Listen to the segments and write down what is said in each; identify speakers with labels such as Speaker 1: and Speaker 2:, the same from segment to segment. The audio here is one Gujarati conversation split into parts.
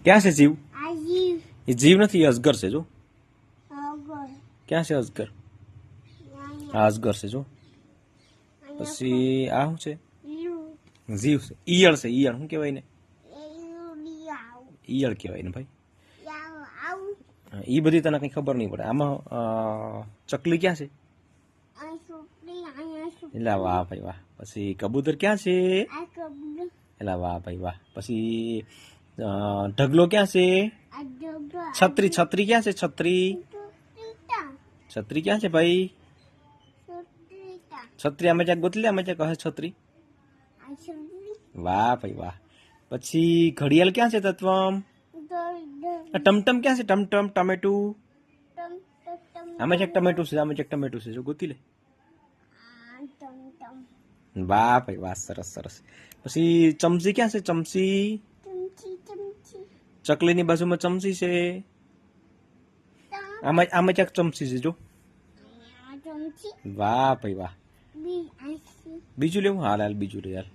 Speaker 1: ક્યાં છે જીવ? એ જીવ નથી, એ અજગર છે જો. ક્યાં છે અજગર? આ અજગર છે જો. પછી આ શું છે? જીવ છે. ઈયળ છે, ઈયળ શું કહેવાય ને? ઈયળ કહેવાય ને ભાઈ. એ બધી તને કઈ ખબર નહીં પડે. આમાં ચકલી ક્યાં છે? એટલે વાહ ભાઈ વાહ. પછી કબૂતર ક્યાં છે? એટલે વાહ ભાઈ વાહ. પછી ઢગલો ક્યાં છે? છત્રી, છત્રી ક્યાં છે? છત્રી, છત્રી ક્યાં છે ભાઈ? છત્રી આમે જ્યાં ગોતલી, આમે જ્યાં કહે છત્રી. વાહ ભાઈ વાહ. પછી ઘડિયાળ ક્યાં છે તત્વમ? ટમટમ ક્યાં છે? ટમટમ, ટમેટું. આમે જ્યાં ટમેટું છે, આમે જ્યાં ટમેટું છે જો ગોતી લે. વાહ ભાઈ વાહ, સરસ સરસ. પછી ચમચી ક્યાં છે? ચમચી. ચકલીની બાજુમાં ચમચી છે. આમાં આમાં ક્યાંક ચમચી છે જો. વાહ ભાઈ વાહ. બીજું લેવું? હાલ હાલ બીજું લે યાર.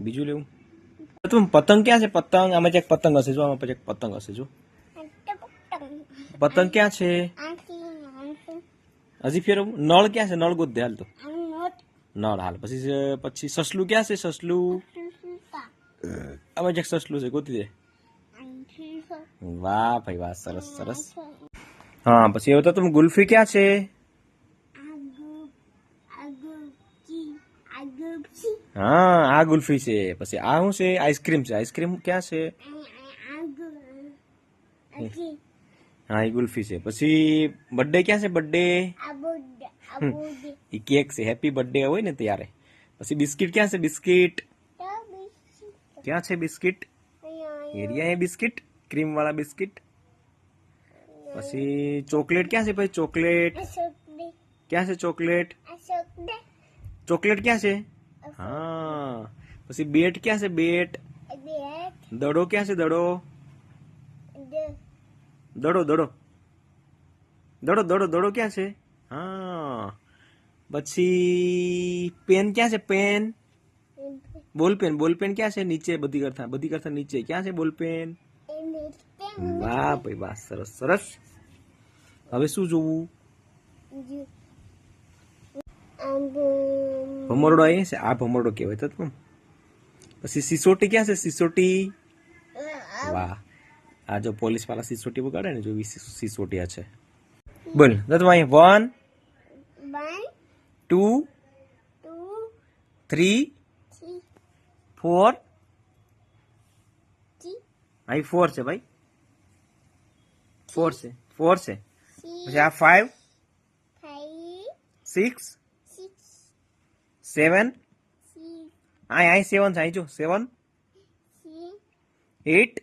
Speaker 1: બીજું લેવું. તું પતંગ ક્યાં છે? પતંગ આમાં ક્યાંક પતંગ હશે જો. આમાં પછી એક પતંગ હશે જો. પતંગ ક્યાં છે? હજી ફેરવું. નળ ક્યાં છે? નળ ગોત દે હાલ તો. નળ હાલ. પછી સસલું ક્યાં છે? સસલું. આમાં ક્યાંક સસલું છે, ગોતી દે. વાહ ભાઈ વાહ, સરસ સરસ. હા પછી એવું તો તમે ગુલ્ફી ક્યાં છે? હા આ ગુલ્ફી છે. પછી આ શું છે? આઈસ્ક્રીમ છે. આઈસ્ક્રીમ ક્યાં છે? હા એ ગુલ્ફી છે. પછી બર્થડે ક્યાં છે? બર્થડે એ કેક છે. હેપી બર્થડે હોય ને ત્યારે. પછી બિસ્કિટ ક્યાં છે? બિસ્કિટ ક્યાં છે? બિસ્કિટ એરિયા એ બિસ્કિટ, ક્રીમ વાળા બિસ્કિટ. પછી ચોકલેટ ક્યાં છે ભાઈ? ચોકલેટ ક્યાં છે? ચોકલેટ, ચોકલેટ ક્યાં છે? હા. પછી બેટ ક્યાં છે? બેટ. દડો ક્યાં છે? દડો, દડો દડો દડો દડો દડો ક્યાં છે? હા. પછી પેન ક્યાં છે? પેન. બોલપેન, બોલપેન ક્યાં છે? નીચે, બધી કરતા નીચે. ક્યાં છે બોલપેન? વાહ ભાઈ વાહ, સરસ સરસ. હવે શું જોવું? ભમરડો અહીંયા છે. આ ભમરડો કહેવાય તો. પછી સિસોટી ક્યાં છે? સિસોટી. વાહ. આ જો પોલીસ વાળા સિસોટી વગાડે ને, જો સિસોટી આ છે. બોલ તો અહીંયા 1 2 3 4. અહીં 4 છે ભાઈ. 4 છે, 4 છે. પછી આ 5 6 7. અહીં 7 છે. અહીં જો 7 8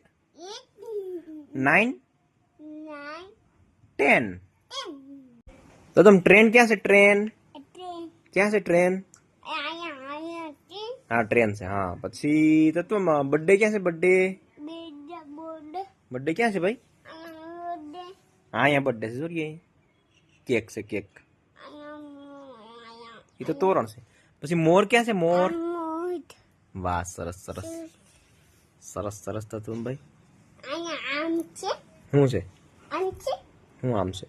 Speaker 1: 9 10. તો તમે ટ્રેન ક્યાં છે? ટ્રેન ક્યાં છે? ટ્રેન. હા ટ્રેન છે. હા પછી તો તું બર્થડે ક્યાં છે? બર્થડે, બર્થડે ક્યાં છે ભાઈ? હા અહીંયા બર્થડે છે. જોઈએ કેક છે. કેક એ તો તોરણ છે. પછી મોર ક્યાં છે? મોર. વાહ સરસ સરસ સરસ સરસ. તો તું ભાઈ શું છે? શું આમ છે?